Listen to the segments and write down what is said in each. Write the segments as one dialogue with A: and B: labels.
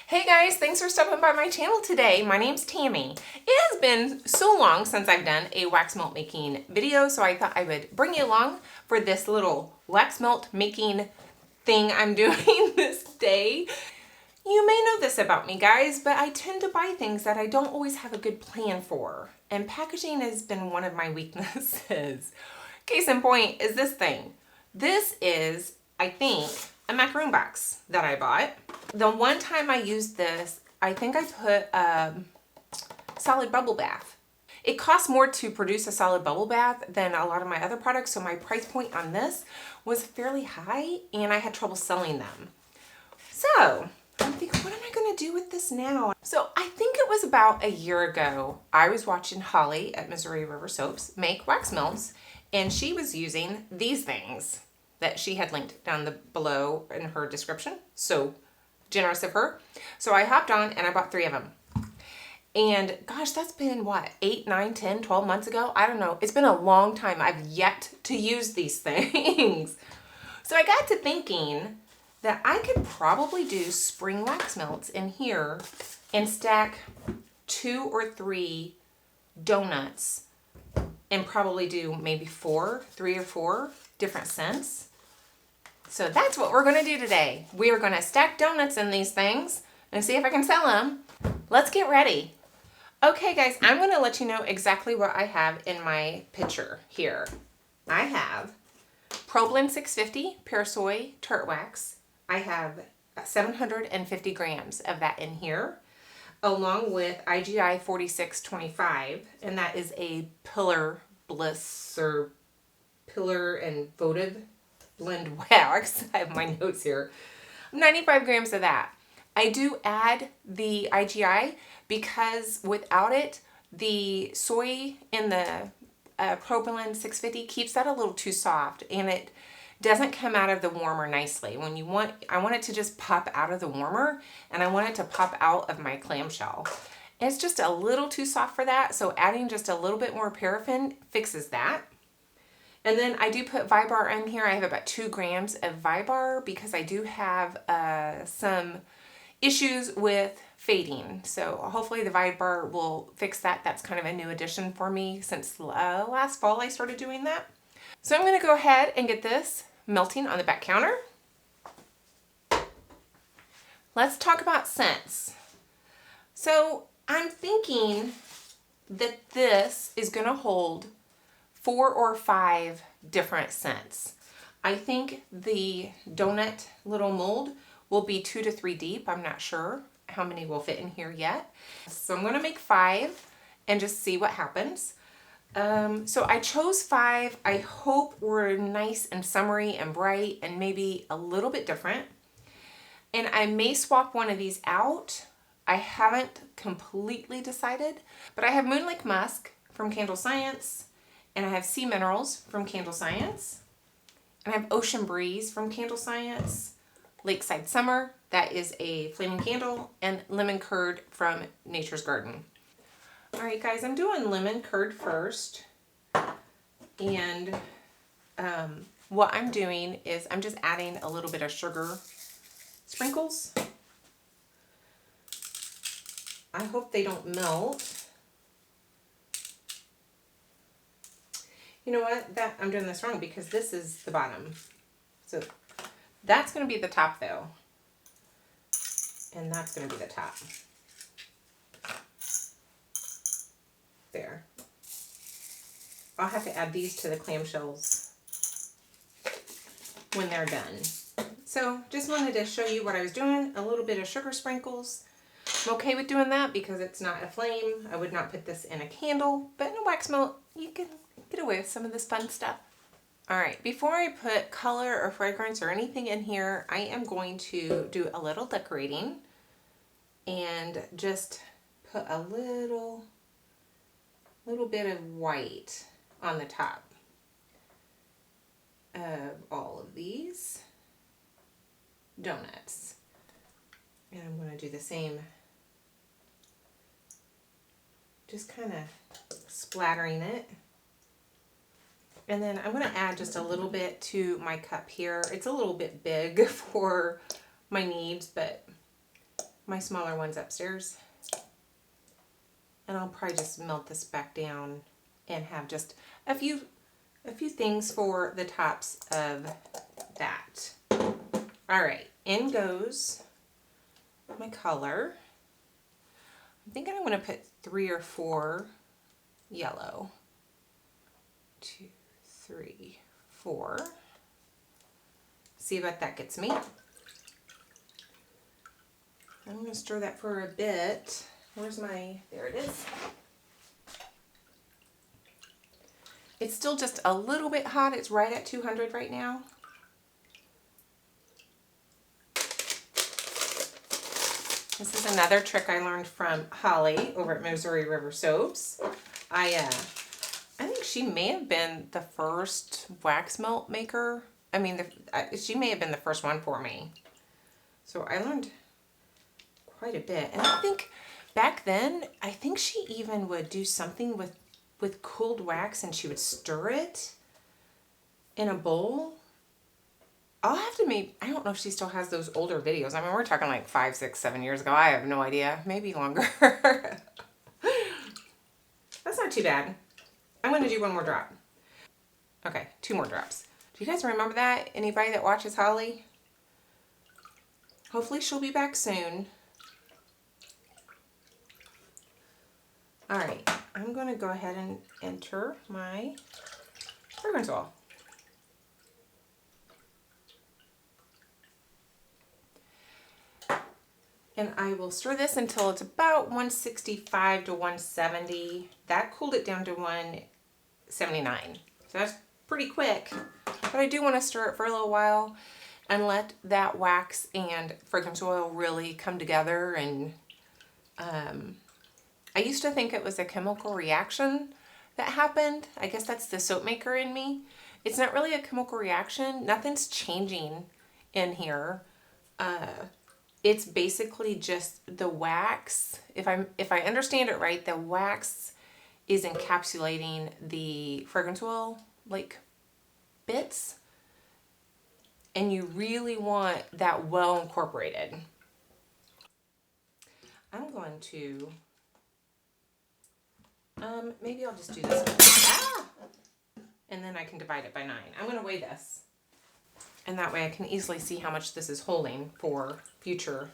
A: Hey guys, thanks for stopping by my channel today. My name's Tammy. It has been so long since I've done a wax melt making video, so I thought I would bring you along for this little wax melt making thing I'm doing this day. You may know this about me, guys, but I tend to buy things that I don't always have a good plan for, and packaging has been one of my weaknesses. Case in point is this thing. This is, I think, a macaroon box that I bought. The one time I used this, I think I put a solid bubble bath. It costs more to produce a solid bubble bath than a lot of my other products, so my price point on this was fairly high and I had trouble selling them. So I'm thinking, what am I gonna do with this now? So I think it was about a year ago, I was watching Holly at Missouri River Soaps make wax melts, and she was using these things that she had linked down below in her description. So generous of her. So I hopped on and I bought 3 of them. And gosh, that's been what, 8, 9, 10, 12 months ago? I don't know. It's been a long time. I've yet to use these things. So I got to thinking that I could probably do spring wax melts in here and stack 2 or 3 donuts and probably do maybe 3 or 4 different scents. So that's what we're gonna do today. We are gonna stack donuts in these things and see if I can sell them. Let's get ready. Okay guys, I'm gonna let you know exactly what I have in my pitcher here. I have ProBlend 650 Pure Soy Tart Wax. I have 750 grams of that in here, along with IGI 4625, and that is a Pillar Bliss or Pillar and Votive blend wax. I have my notes here. 95 grams of that. I do add the IGI because without it, the soy in the ProBlend 650 keeps that a little too soft and it doesn't come out of the warmer nicely. I want it to just pop out of the warmer, and I want it to pop out of my clamshell. It's just a little too soft for that, so adding just a little bit more paraffin fixes that. And then I do put Vibar in here. I have about 2 grams of Vibar because I do have some issues with fading. So hopefully the Vibar will fix that. That's kind of a new addition for me since last fall I started doing that. So I'm gonna go ahead and get this melting on the back counter. Let's talk about scents. So I'm thinking that this is gonna hold 4 or 5 different scents. I think the donut little mold will be 2 to 3 deep. I'm not sure how many will fit in here yet. So I'm gonna make 5 and just see what happens. So I chose 5. I hope we're nice and summery and bright and maybe a little bit different. And I may swap one of these out. I haven't completely decided, but I have Moonlight Musk from Candle Science, and I have Sea Minerals from Candle Science, and I have Ocean Breeze from Candle Science, Lakeside Summer, that is a flaming candle, and Lemon Curd from Nature's Garden. All right, guys, I'm doing lemon curd first, and what I'm doing is I'm just adding a little bit of sugar sprinkles. I hope they don't melt. You know what? I'm doing this wrong because this is the bottom. So that's going to be the top though. And that's going to be the top. There. I'll have to add these to the clamshells when they're done. So just wanted to show you what I was doing. A little bit of sugar sprinkles. I'm okay with doing that because it's not a flame. I would not put this in a candle, but in a wax melt, you can get away with some of this fun stuff. All right, before I put color or fragrance or anything in here, I am going to do a little decorating and just put a little bit of white on the top of all of these donuts. And I'm going to do the same, just kind of splattering it. And then I'm going to add just a little bit to my cup here. It's a little bit big for my needs, but my smaller ones upstairs. And I'll probably just melt this back down and have just a few things for the tops of that. All right, in goes my color. I'm thinking I'm going to put 3 or 4 yellow. 2, 3, 4. See what that gets me. I'm going to stir that for a bit. Where's my, there it is. It's still just a little bit hot. It's right at 200 right now. This is another trick I learned from Holly over at Missouri River Soaps. I think she may have been the first wax melt maker. I mean, she may have been the first one for me. So I learned quite a bit. And I think back then, I think she even would do something with cooled wax and she would stir it in a bowl. I'll have to I don't know if she still has those older videos. I mean, we're talking like 5, 6, 7 years ago. I have no idea. Maybe longer. That's not too bad. I'm going to do one more drop. Okay, 2 more drops. Do you guys remember that? Anybody that watches Holly? Hopefully she'll be back soon. All right, I'm going to go ahead and enter my fragrance oil. And I will stir this until it's about 165 to 170. That cooled it down to 179. So that's pretty quick. But I do want to stir it for a little while and let that wax and fragrance oil really come together. And I used to think it was a chemical reaction that happened. I guess that's the soap maker in me. It's not really a chemical reaction. Nothing's changing in here. It's basically just the wax. If I understand it right, the wax is encapsulating the fragrance oil like bits, and you really want that well incorporated. I'm going to maybe I'll just do this. And then I can divide it by 9. I'm going to weigh this. And that way I can easily see how much this is holding for future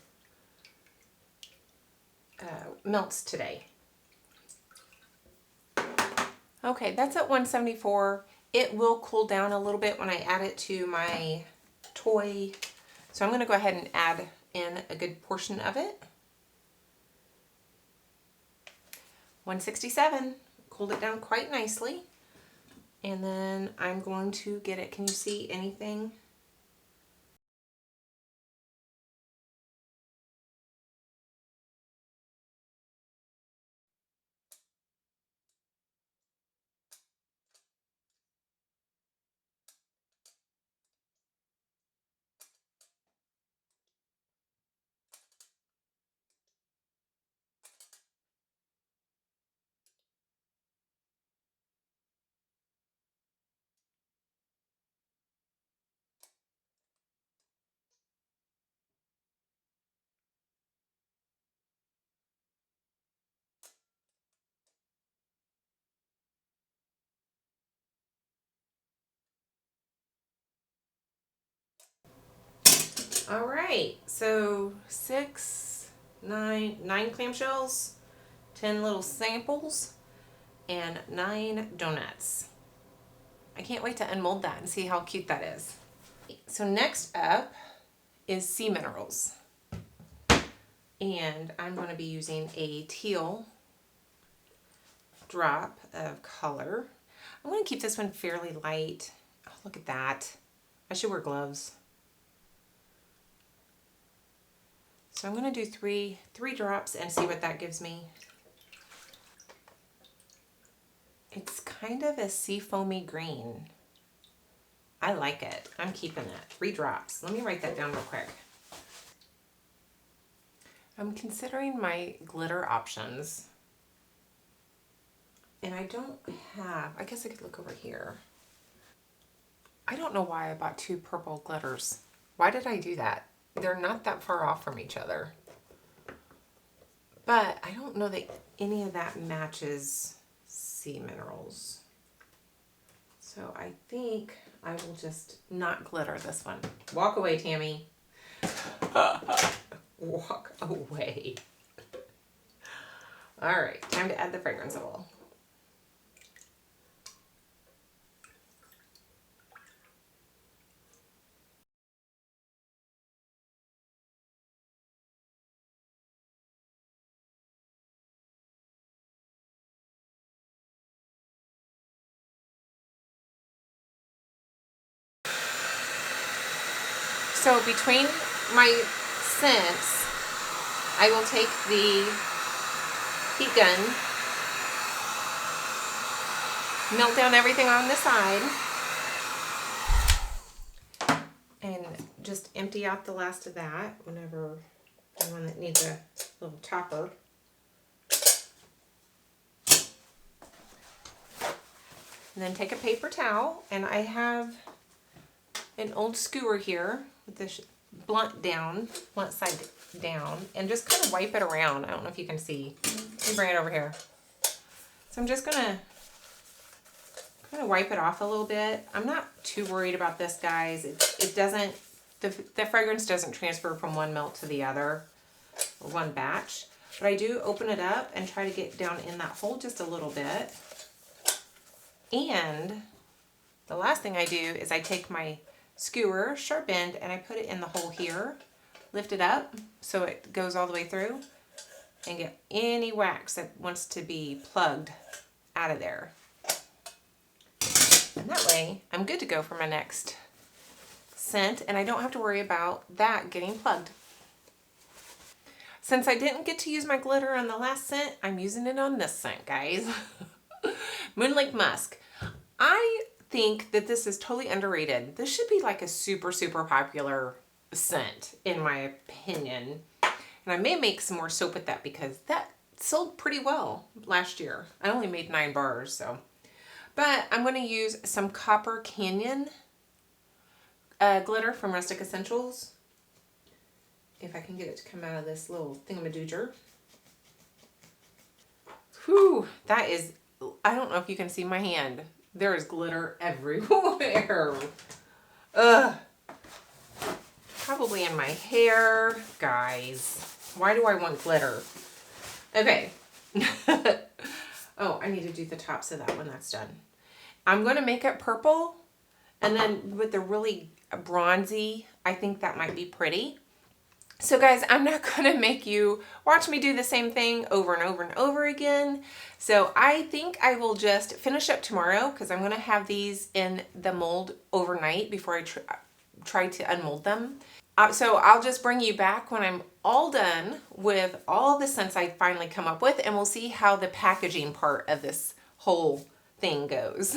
A: melts today. Okay, that's at 174. It will cool down a little bit when I add it to my toy. So I'm going to go ahead and add in a good portion of it. 167. Cooled it down quite nicely. And then I'm going to get it. Can you see anything? All right, so 9 clamshells, 10 little samples, and 9 donuts. I can't wait to unmold that and see how cute that is. So next up is sea minerals. And I'm going to be using a teal drop of color. I'm going to keep this one fairly light. Oh, look at that. I should wear gloves. So I'm going to do three drops and see what that gives me. It's kind of a sea foamy green. I like it. I'm keeping it. 3 drops. Let me write that down real quick. I'm considering my glitter options. And I don't have, I guess I could look over here. I don't know why I bought 2 purple glitters. Why did I do that? They're not that far off from each other. but I don't know that any of that matches sea minerals. So I think I will just not glitter this one. Walk away, Tammy. Walk away. All right, time to add the fragrance oil. So between my scents, I will take the heat gun, melt down everything on the side, and just empty out the last of that whenever the one that needs a little topper. And then take a paper towel, and I have an old skewer here with this blunt side down, and just kind of wipe it around. I don't know if you can see. Let me bring it over here. So I'm just gonna kind of wipe it off a little bit. I'm not too worried about this, guys. It doesn't, the fragrance doesn't transfer from one melt to the other, or one batch. But I do open it up and try to get down in that hole just a little bit. And the last thing I do is I take my skewer, sharp end, and I put it in the hole here, lift it up so it goes all the way through, and get any wax that wants to be plugged out of there. And that way I'm good to go for my next scent, and I don't have to worry about that getting plugged. Since I didn't get to use my glitter on the last scent, I'm using it on this scent, guys. Moonlight Musk. I think that this is totally underrated. This should be like a super, super popular scent, in my opinion. And I may make some more soap with that because that sold pretty well last year. I only made 9 bars, so. But I'm going to use some Copper Canyon glitter from Rustic Essentials. If I can get it to come out of this little thingamadooger. Whew, that is, I don't know if you can see my hand. There is glitter everywhere. Ugh. Probably in my hair. Guys, why do I want glitter? Okay. Oh, I need to do the tops of that when that's done. I'm going to make it purple. And then with the really bronzy, I think that might be pretty. So guys, I'm not going to make you watch me do the same thing over and over and over again. So I think I will just finish up tomorrow because I'm going to have these in the mold overnight before I try to unmold them. So I'll just bring you back when I'm all done with all the scents I finally come up with, and we'll see how the packaging part of this whole thing goes.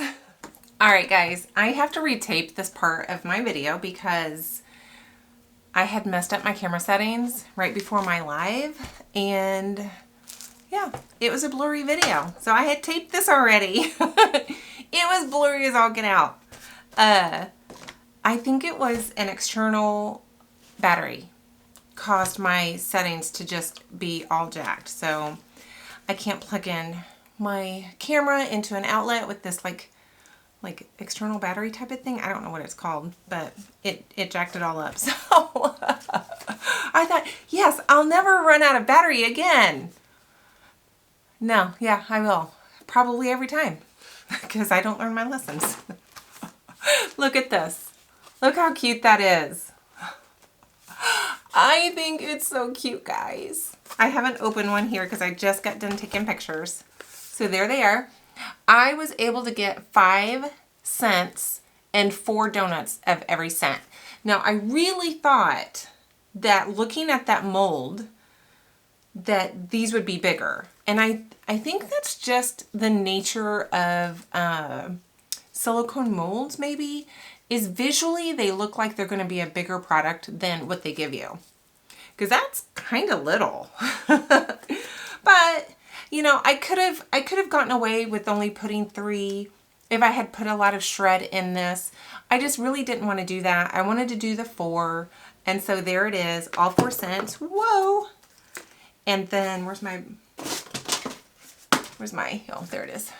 A: All right, guys, I have to retape this part of my video because I had messed up my camera settings right before my live, and yeah, it was a blurry video. So I had taped this already. It was blurry as all get out. I think it was an external battery caused my settings to just be all jacked. So I can't plug in my camera into an outlet with this like external battery type of thing. I don't know what it's called, but it jacked it all up. So I thought, yes, I'll never run out of battery again. No, yeah, I will. Probably every time because I don't learn my lessons. Look at this. Look how cute that is. I think it's so cute, guys. I haven't opened one here because I just got done taking pictures. So there they are. I was able to get 5 scents and 4 donuts of every scent. Now, I really thought that looking at that mold, that these would be bigger. And I think that's just the nature of silicone molds, maybe, is visually they look like they're going to be a bigger product than what they give you. Because that's kind of little. But, you know, I could have gotten away with only putting 3 if I had put a lot of shred in this. I just really didn't want to do that. I wanted to do the 4. And so there it is, all 4 scents. Whoa! And then where's my, oh, there it is.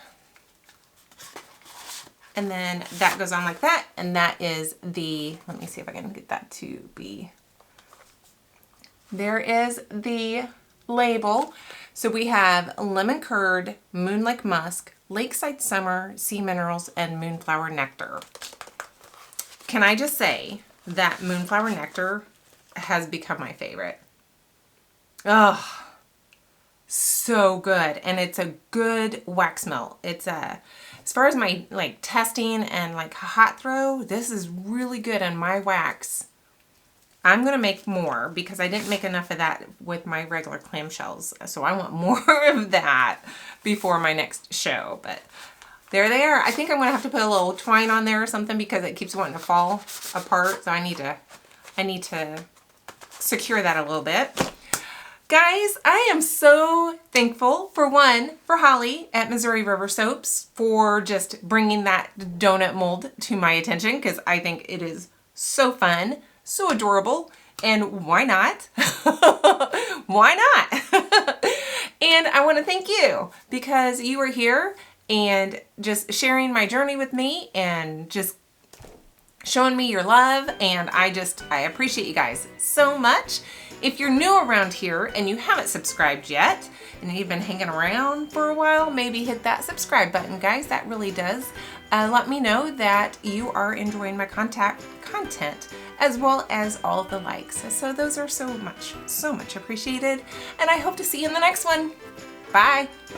A: And then that goes on like that. And that is the, let me see if I can get that to be, there is the label. So we have lemon curd, moonlight musk, Lakeside Summer, sea minerals, and Moonflower nectar. Can I just say that Moonflower nectar has become my favorite. Oh, so good. And it's a good wax melt. It's a, as far as my like testing and like hot throw, this is really good on my wax. I'm going to make more because I didn't make enough of that with my regular clamshells. So I want more of that before my next show. But there they are. I think I'm going to have to put a little twine on there or something because it keeps wanting to fall apart. So I need to secure that a little bit. Guys, I am so thankful for Holly at Missouri River Soaps for just bringing that donut mold to my attention because I think it is so fun. So adorable, and why not? Why not? And I want to thank you because you are here and just sharing my journey with me and just showing me your love, and I appreciate you guys so much. If you're new around here and you haven't subscribed yet and you've been hanging around for a while, maybe hit that subscribe button, guys. That really does let me know that you are enjoying my content as well as all of the likes. So those are so much appreciated, and I hope to see you in the next one. Bye.